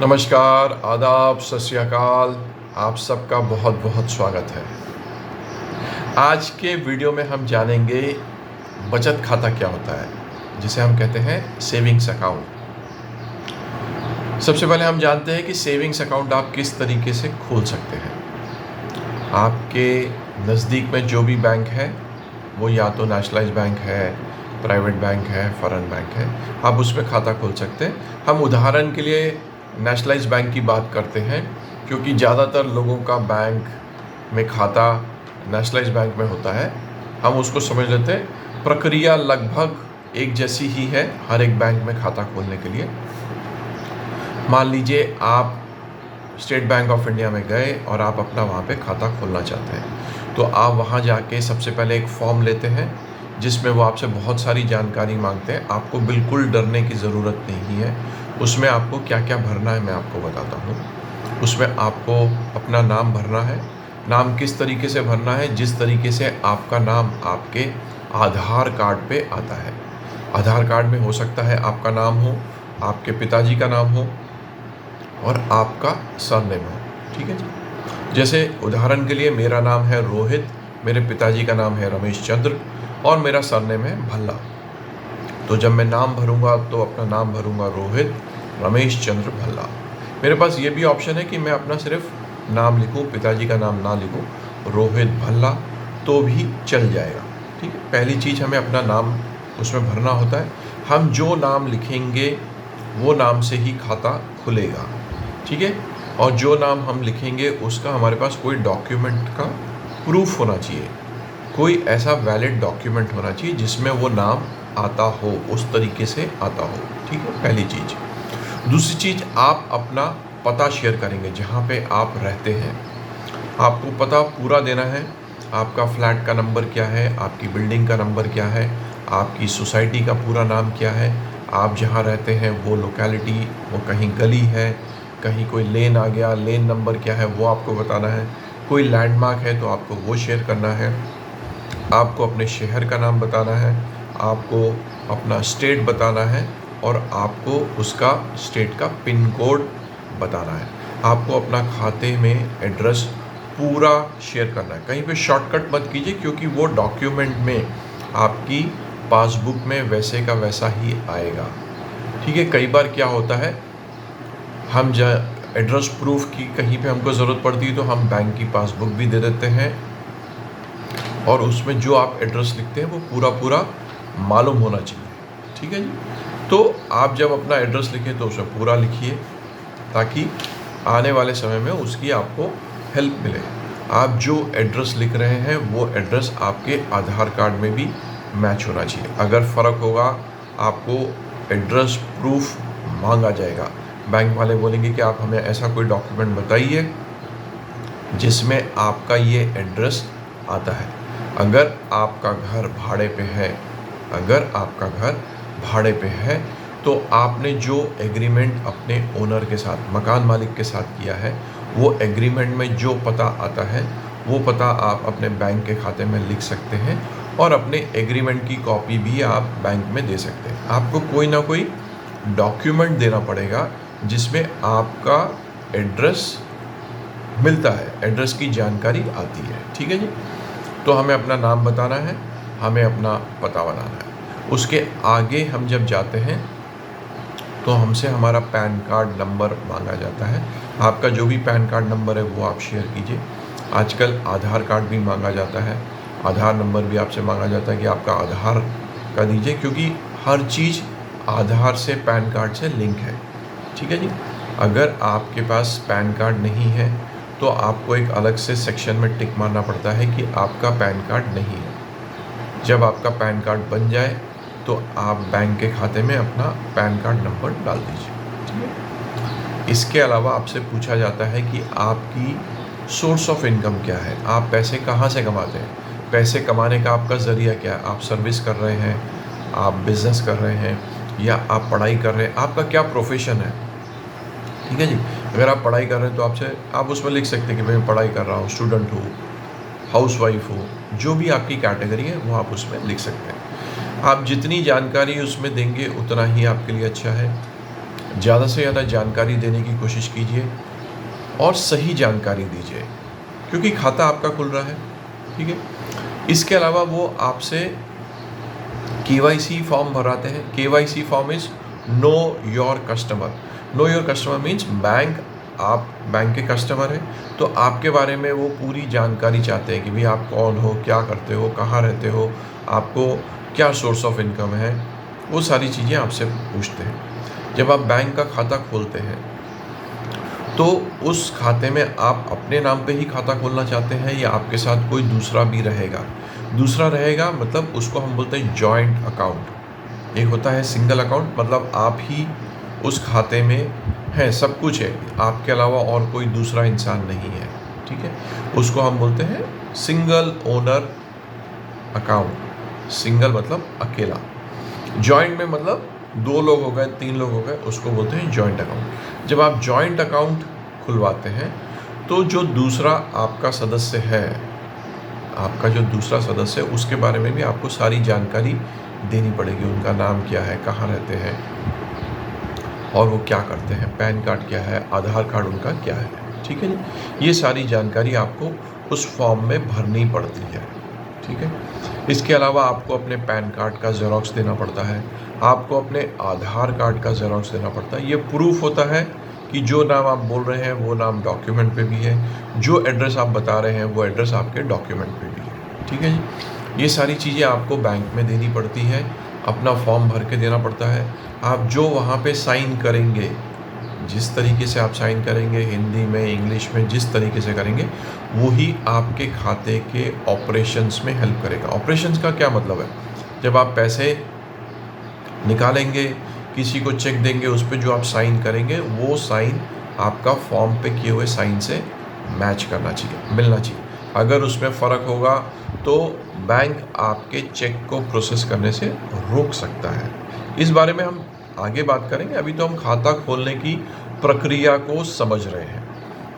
नमस्कार, आदाब, सत श्री अकाल। आप सबका बहुत बहुत स्वागत है। आज के वीडियो में हम जानेंगे बचत खाता क्या होता है, जिसे हम कहते हैं सेविंग्स अकाउंट। सबसे पहले हम जानते हैं कि सेविंग्स अकाउंट आप किस तरीके से खोल सकते हैं। आपके नज़दीक में जो भी बैंक है वो या तो नेशनलाइज्ड बैंक है, प्राइवेट बैंक है, फॉरेन बैंक है, आप उसमें खाता खोल सकते हैं। हम उदाहरण के लिए नेशनलाइज्ड बैंक की बात करते हैं क्योंकि ज़्यादातर लोगों का बैंक में खाता नेशनलाइज्ड बैंक में होता है। हम उसको समझ लेते हैं, प्रक्रिया लगभग एक जैसी ही है हर एक बैंक में खाता खोलने के लिए। मान लीजिए आप स्टेट बैंक ऑफ इंडिया में गए और आप अपना वहाँ पे खाता खोलना चाहते हैं, तो आप वहाँ जाके सबसे पहले एक फॉर्म लेते हैं जिसमें वो आपसे बहुत सारी जानकारी मांगते हैं। आपको बिल्कुल डरने की ज़रूरत नहीं है। उसमें आपको क्या क्या भरना है मैं आपको बताता हूँ। उसमें आपको अपना नाम भरना है। नाम किस तरीके से भरना है? जिस तरीके से आपका नाम आपके आधार कार्ड पे आता है। आधार कार्ड में हो सकता है आपका नाम हो, आपके पिताजी का नाम हो और आपका सरनेम हो। ठीक है जी। जैसे उदाहरण के लिए मेरा नाम है रोहित, मेरे पिताजी का नाम है रमेश चंद्र और मेरा सरनेम है भल्ला। तो जब मैं नाम भरूंगा तो अपना नाम भरूंगा रोहित रमेश चंद्र भल्ला। मेरे पास ये भी ऑप्शन है कि मैं अपना सिर्फ नाम लिखूं, पिताजी का नाम ना लिखूं, रोहित भल्ला, तो भी चल जाएगा। ठीक है। पहली चीज़ हमें अपना नाम उसमें भरना होता है। हम जो नाम लिखेंगे वो नाम से ही खाता खुलेगा। ठीक है। और जो नाम हम लिखेंगे उसका हमारे पास कोई डॉक्यूमेंट का प्रूफ होना चाहिए, कोई ऐसा वैलिड डॉक्यूमेंट होना चाहिए जिसमें वो नाम आता हो, उस तरीके से आता हो। ठीक है, पहली चीज़। दूसरी चीज़, आप अपना पता शेयर करेंगे जहाँ पे आप रहते हैं। आपको पता पूरा देना है। आपका फ्लैट का नंबर क्या है, आपकी बिल्डिंग का नंबर क्या है, आपकी सोसाइटी का पूरा नाम क्या है, आप जहाँ रहते हैं वो लोकेलिटी, वो कहीं गली है, कहीं कोई लेन आ गया, लेन नंबर क्या है वो आपको बताना है। कोई लैंडमार्क है तो आपको वो शेयर करना है। आपको अपने शहर का नाम बताना है, आपको अपना स्टेट बताना है और आपको उसका स्टेट का पिन कोड बताना है। आपको अपना खाते में एड्रेस पूरा शेयर करना है। कहीं पे शॉर्टकट मत कीजिए क्योंकि वो डॉक्यूमेंट में आपकी पासबुक में वैसे का वैसा ही आएगा। ठीक है। कई बार क्या होता है, हम एड्रेस प्रूफ की कहीं पे हमको ज़रूरत पड़ती है तो हम बैंक की पासबुक भी दे देते हैं और उसमें जो आप एड्रेस लिखते हैं वो पूरा पूरा मालूम होना चाहिए। ठीक है जी। तो आप जब अपना एड्रेस लिखें तो उसे पूरा लिखिए ताकि आने वाले समय में उसकी आपको हेल्प मिले। आप जो एड्रेस लिख रहे हैं वो एड्रेस आपके आधार कार्ड में भी मैच होना चाहिए। अगर फ़र्क होगा आपको एड्रेस प्रूफ मांगा जाएगा। बैंक वाले बोलेंगे कि आप हमें ऐसा कोई डॉक्यूमेंट बताइए जिसमें आपका ये एड्रेस आता है। अगर आपका घर भाड़े पे है, अगर आपका घर भाड़े पे है तो आपने जो एग्रीमेंट अपने ओनर के साथ, मकान मालिक के साथ किया है, वो एग्रीमेंट में जो पता आता है वो पता आप अपने बैंक के खाते में लिख सकते हैं और अपने एग्रीमेंट की कॉपी भी आप बैंक में दे सकते हैं। आपको कोई ना कोई डॉक्यूमेंट देना पड़ेगा जिसमें आपका एड्रेस मिलता है, एड्रेस की जानकारी आती है। ठीक है जी। तो हमें अपना नाम बताना है, हमें अपना पता बनाना है। उसके आगे हम जब जाते हैं तो हमसे हमारा पैन कार्ड नंबर मांगा जाता है। आपका जो भी पैन कार्ड नंबर है वो आप शेयर कीजिए। आजकल आधार कार्ड भी मांगा जाता है, आधार नंबर भी आपसे मांगा जाता है कि आपका आधार का दीजिए क्योंकि हर चीज़ आधार से, पैन कार्ड से लिंक है। ठीक है जी। अगर आपके पास पैन कार्ड नहीं है तो आपको एक अलग से सेक्शन में टिक मारना पड़ता है कि आपका पैन कार्ड नहीं है। जब आपका पैन कार्ड बन जाए तो आप बैंक के खाते में अपना पैन कार्ड नंबर डाल दीजिए। ठीक है। इसके अलावा आपसे पूछा जाता है कि आपकी सोर्स ऑफ इनकम क्या है, आप पैसे कहाँ से कमाते हैं, पैसे कमाने का आपका ज़रिया क्या है। आप सर्विस कर रहे हैं, आप बिज़नेस कर रहे हैं या आप पढ़ाई कर रहे हैं, आपका क्या प्रोफेशन है। ठीक है जी। अगर आप पढ़ाई कर रहे हैं तो आप उसमें लिख सकते हैं कि मैं पढ़ाई कर रहा हूँ, स्टूडेंट हूँ, हाउसवाइफ हो, जो भी आपकी कैटेगरी है वो आप उसमें लिख सकते हैं। आप जितनी जानकारी उसमें देंगे उतना ही आपके लिए अच्छा है। ज़्यादा से ज़्यादा जानकारी देने की कोशिश कीजिए और सही जानकारी दीजिए, क्योंकि खाता आपका खुल रहा है, ठीक है। इसके अलावा वो आपसे केवाईसी फॉर्म भराते हैं। KYC form is know your customer. Know your customer means आप बैंक के कस्टमर हैं, तो आपके बारे में वो पूरी जानकारी चाहते हैं कि भाई आप कौन हो, क्या करते हो, कहाँ रहते हो, आपको क्या सोर्स ऑफ इनकम है, वो सारी चीज़ें आपसे पूछते हैं। जब आप बैंक का खाता खोलते हैं तो उस खाते में आप अपने नाम पे ही खाता खोलना चाहते हैं या आपके साथ कोई दूसरा भी रहेगा। दूसरा रहेगा मतलब उसको हम बोलते हैं जॉइंट अकाउंट। एक होता है सिंगल अकाउंट, मतलब आप ही उस खाते में हैं, सब कुछ है, आपके अलावा और कोई दूसरा इंसान नहीं है, ठीक है। उसको हम बोलते हैं सिंगल ओनर अकाउंट। सिंगल मतलब अकेला, जॉइंट में मतलब 2 लोग हो गए, 3 लोग हो गए, उसको बोलते हैं जॉइंट अकाउंट। जब आप जॉइंट अकाउंट खुलवाते हैं तो जो दूसरा आपका सदस्य है, आपका जो दूसरा सदस्य है, उसके बारे में भी आपको सारी जानकारी देनी पड़ेगी। उनका नाम क्या है, कहाँ रहते हैं और वो क्या करते हैं, पैन कार्ड क्या है, आधार कार्ड उनका क्या है, ठीक है जी। ये सारी जानकारी आपको उस फॉर्म में भरनी पड़ती है, ठीक है। इसके अलावा आपको अपने पैन कार्ड का ज़ेरॉक्स देना पड़ता है, आपको अपने आधार कार्ड का ज़ेरॉक्स देना पड़ता है। ये प्रूफ होता है कि जो नाम आप बोल रहे हैं वो नाम डॉक्यूमेंट पे भी है, जो एड्रेस आप बता रहे हैं वो एड्रेस आपके डॉक्यूमेंट पे भी है, ठीक है जी। ये सारी चीज़ें आपको बैंक में देनी पड़ती है, अपना फॉर्म भर के देना पड़ता है। आप जो वहाँ पे साइन करेंगे, जिस तरीके से आप साइन करेंगे, हिंदी में, इंग्लिश में, जिस तरीके से करेंगे, वही आपके खाते के ऑपरेशंस में हेल्प करेगा। ऑपरेशंस का क्या मतलब है? जब आप पैसे निकालेंगे, किसी को चेक देंगे, उस पर जो आप साइन करेंगे वो साइन आपका फॉर्म पे किए हुए साइन से मैच करना चाहिए, मिलना चाहिए। अगर उसमें फ़र्क होगा तो बैंक आपके चेक को प्रोसेस करने से रोक सकता है। इस बारे में हम आगे बात करेंगे, अभी तो हम खाता खोलने की प्रक्रिया को समझ रहे हैं।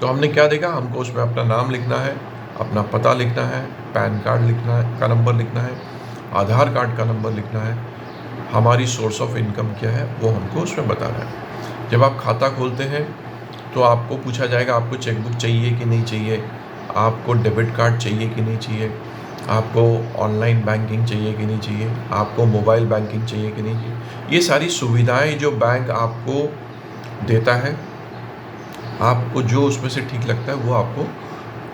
तो हमने क्या देखा, हमको उसमें अपना नाम लिखना है, अपना पता लिखना है, पैन कार्ड लिखना है, का नंबर लिखना है, आधार कार्ड का नंबर लिखना है, हमारी सोर्स ऑफ इनकम क्या है वो हमको उसमें बताना है। जब आप खाता खोलते हैं तो आपको पूछा जाएगा आपको चेकबुक चाहिए कि नहीं चाहिए, आपको डेबिट कार्ड चाहिए कि नहीं चाहिए, आपको ऑनलाइन बैंकिंग चाहिए कि नहीं चाहिए, आपको मोबाइल बैंकिंग चाहिए कि नहीं चाहिए। ये सारी सुविधाएं जो बैंक आपको देता है, आपको जो उसमें से ठीक लगता है वो आपको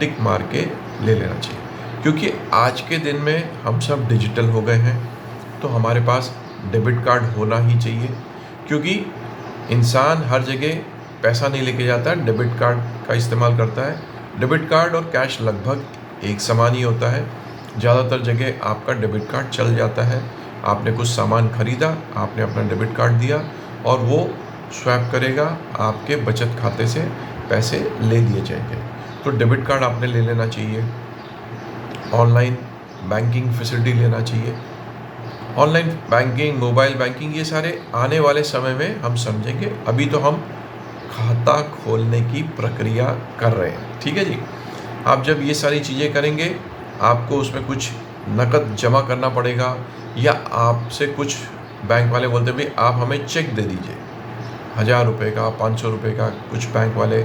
टिक मार के ले लेना चाहिए। क्योंकि आज के दिन में हम सब डिजिटल हो गए हैं, तो हमारे पास डेबिट कार्ड होना ही चाहिए, क्योंकि इंसान हर जगह पैसा नहीं लेके जाता है, डेबिट कार्ड का इस्तेमाल करता है। डेबिट कार्ड और कैश लगभग एक समान ही होता है। ज़्यादातर जगह आपका डेबिट कार्ड चल जाता है। आपने कुछ सामान खरीदा, आपने अपना डेबिट कार्ड दिया और वो स्वैप करेगा, आपके बचत खाते से पैसे ले लिए जाएंगे। तो डेबिट कार्ड आपने ले लेना चाहिए। ऑनलाइन बैंकिंग फैसिलिटी लेना चाहिए। ऑनलाइन बैंकिंग, मोबाइल बैंकिंग, ये सारे आने वाले समय में हम समझेंगे। अभी तो हम खाता खोलने की प्रक्रिया कर रहे हैं, ठीक है जी। आप जब ये सारी चीज़ें करेंगे, आपको उसमें कुछ नकद जमा करना पड़ेगा, या आपसे कुछ बैंक वाले बोलते भाई आप हमें चेक दे दीजिए 1000 रुपये का, 500 रुपये का, कुछ बैंक वाले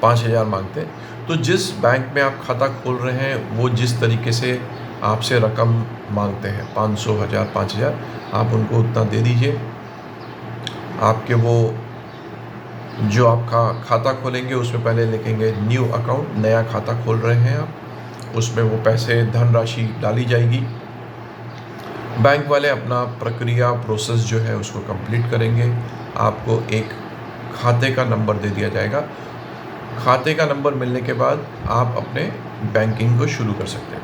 5000 मांगते हैं। तो जिस बैंक में आप खाता खोल रहे हैं वो जिस तरीके से आपसे रकम मांगते हैं, 500, 1000, 5000, आप उनको उतना दे दीजिए। आपके वो जो आपका खाता खोलेंगे उसमें पहले लिखेंगे न्यू अकाउंट, नया खाता खोल रहे हैं आप, उसमें वो पैसे, धनराशि डाली जाएगी। बैंक वाले अपना प्रक्रिया, प्रोसेस जो है उसको कंप्लीट करेंगे। आपको एक खाते का नंबर दे दिया जाएगा। खाते का नंबर मिलने के बाद आप अपने बैंकिंग को शुरू कर सकते हैं।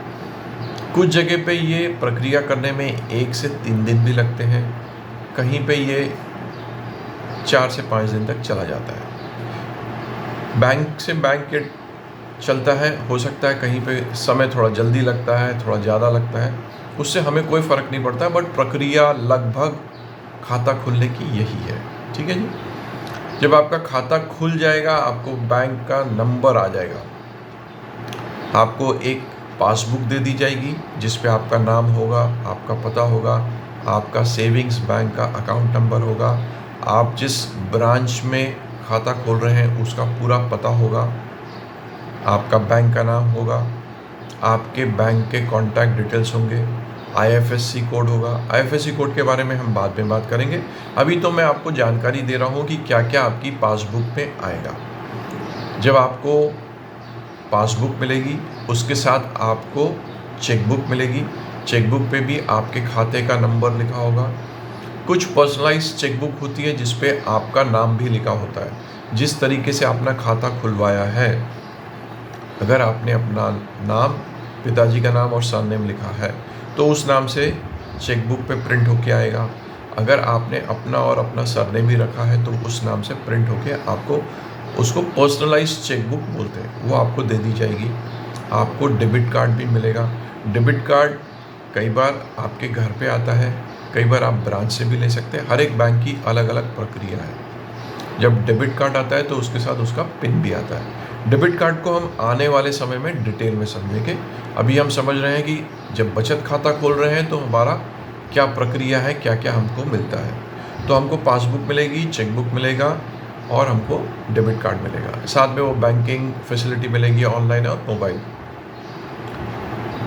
कुछ जगह पे ये प्रक्रिया करने में 1 से 3 दिन भी लगते हैं, कहीं पे ये 4 से 5 दिन तक चला जाता है। बैंक से बैंक के चलता है, हो सकता है कहीं पे समय थोड़ा जल्दी लगता है, थोड़ा ज़्यादा लगता है, उससे हमें कोई फ़र्क नहीं पड़ता, बट प्रक्रिया लगभग खाता खुलने की यही है, ठीक है जी। जब आपका खाता खुल जाएगा, आपको बैंक का नंबर आ जाएगा, आपको एक पासबुक दे दी जाएगी जिस पे आपका नाम होगा, आपका पता होगा, आपका सेविंग्स बैंक का अकाउंट नंबर होगा, आप जिस ब्रांच में खाता खोल रहे हैं उसका पूरा पता होगा, आपका बैंक का नाम होगा, आपके बैंक के कॉन्टैक्ट डिटेल्स होंगे, आईएफएससी कोड होगा। आईएफएससी कोड के बारे में हम बाद में बात करेंगे। अभी तो मैं आपको जानकारी दे रहा हूँ कि क्या क्या आपकी पासबुक में आएगा। जब आपको पासबुक मिलेगी उसके साथ आपको चेकबुक मिलेगी। चेकबुक पे भी आपके खाते का नंबर लिखा होगा। कुछ पर्सनलाइज चेकबुक होती है जिस पे आपका नाम भी लिखा होता है। जिस तरीके से अपना खाता खुलवाया है, अगर आपने अपना नाम, पिताजी का नाम और सरनेम लिखा है तो उस नाम से चेकबुक पे प्रिंट होके आएगा। अगर आपने अपना और अपना सरनेम ही रखा है तो उस नाम से प्रिंट होके आपको, उसको पर्सनलाइज चेकबुक बोलते हैं, वो आपको दे दी जाएगी। आपको डेबिट कार्ड भी मिलेगा। डेबिट कार्ड कई बार आपके घर पे आता है, कई बार आप ब्रांच से भी ले सकते हैं। हर एक बैंक की अलग अलग प्रक्रिया है। जब डेबिट कार्ड आता है तो उसके साथ उसका पिन भी आता है। डेबिट कार्ड को हम आने वाले समय में डिटेल में समझेंगे। अभी हम समझ रहे हैं कि जब बचत खाता खोल रहे हैं तो हमारा क्या प्रक्रिया है, क्या क्या हमको मिलता है। तो हमको पासबुक मिलेगी, चेकबुक मिलेगा और हमको डेबिट कार्ड मिलेगा। साथ में वो बैंकिंग फैसिलिटी मिलेगी ऑनलाइन और मोबाइल।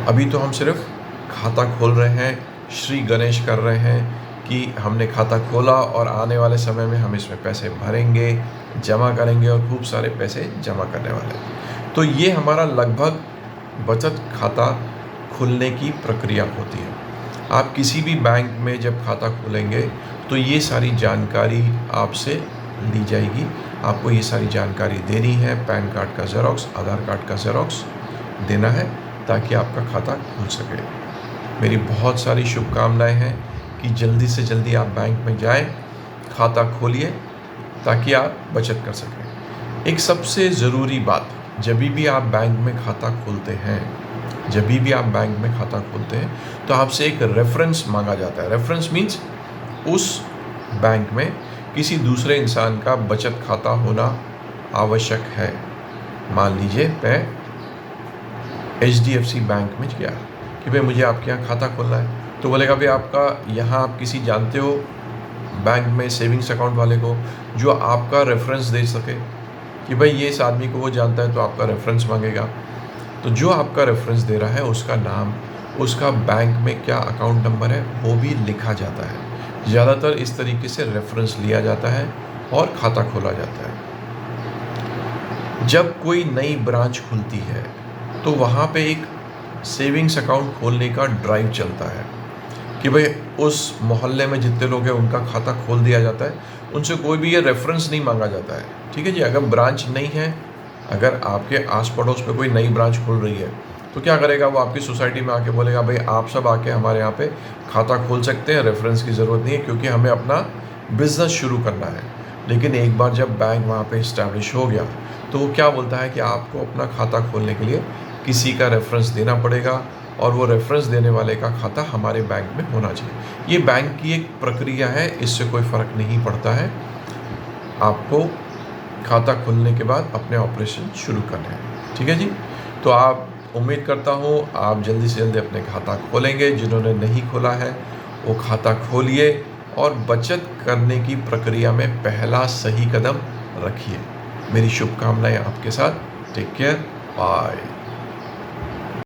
अभी तो हम सिर्फ खाता खोल रहे हैं, श्री गणेश कर रहे हैं कि हमने खाता खोला और आने वाले समय में हम इसमें पैसे भरेंगे, जमा करेंगे और खूब सारे पैसे जमा करने वाले हैं। तो ये हमारा लगभग बचत खाता खुलने की प्रक्रिया होती है। आप किसी भी बैंक में जब खाता खोलेंगे तो ये सारी जानकारी आपसे ली जाएगी। आपको ये सारी जानकारी देनी है। पैन कार्ड का ज़ेरॉक्स, आधार कार्ड का ज़ेरॉक्स देना है ताकि आपका खाता खुल सके। मेरी बहुत सारी शुभकामनाएं हैं कि जल्दी से जल्दी आप बैंक में जाएं, खाता खोलिए ताकि आप बचत कर सकें। एक सबसे ज़रूरी बात, जब भी आप बैंक में खाता खोलते हैं, तो आपसे एक रेफरेंस मांगा जाता है। रेफरेंस मीन्स उस बैंक में किसी दूसरे इंसान का बचत खाता होना आवश्यक है। मान लीजिए मैं HDFC बैंक में गया कि भाई मुझे आपके यहाँ खाता खोलना है, तो बोलेगा भाई आपका यहाँ आप किसी जानते हो बैंक में सेविंग्स अकाउंट वाले को जो आपका रेफरेंस दे सके कि भाई ये इस आदमी को वो जानता है, तो आपका रेफरेंस मांगेगा। तो जो आपका रेफरेंस दे रहा है उसका नाम, उसका बैंक में क्या अकाउंट नंबर है वो भी लिखा जाता है। ज़्यादातर इस तरीके से रेफरेंस लिया जाता है और खाता खोला जाता है। जब कोई नई ब्रांच खुलती है तो वहाँ पे एक सेविंग्स अकाउंट खोलने का ड्राइव चलता है कि भाई उस मोहल्ले में जितने लोग हैं उनका खाता खोल दिया जाता है। उनसे कोई भी ये रेफरेंस नहीं मांगा जाता है, ठीक है जी। अगर ब्रांच नहीं है, अगर आपके आस पड़ोस में कोई नई ब्रांच खुल रही है तो क्या करेगा, वो आपकी सोसाइटी में आके बोलेगा भाई आप सब आके हमारे यहाँ पे खाता खोल सकते हैं, रेफरेंस की ज़रूरत नहीं है क्योंकि हमें अपना बिज़नेस शुरू करना है। लेकिन एक बार जब बैंक वहाँ पे इस्टेब्लिश हो गया तो वो क्या बोलता है कि आपको अपना खाता खोलने के लिए किसी का रेफरेंस देना पड़ेगा और वो रेफरेंस देने वाले का खाता हमारे बैंक में होना चाहिए। ये बैंक की एक प्रक्रिया है, इससे कोई फ़र्क नहीं पड़ता है। आपको खाता खुलने के बाद अपने ऑपरेशन शुरू करने हैं, ठीक है जी। तो आप, उम्मीद करता हूँ आप जल्दी से जल्दी अपने खाता खोलेंगे। जिन्होंने नहीं खोला है वो खाता खोलिए और बचत करने की प्रक्रिया में पहला सही कदम रखिए। मेरी शुभकामनाएं आपके साथ। Take care, bye.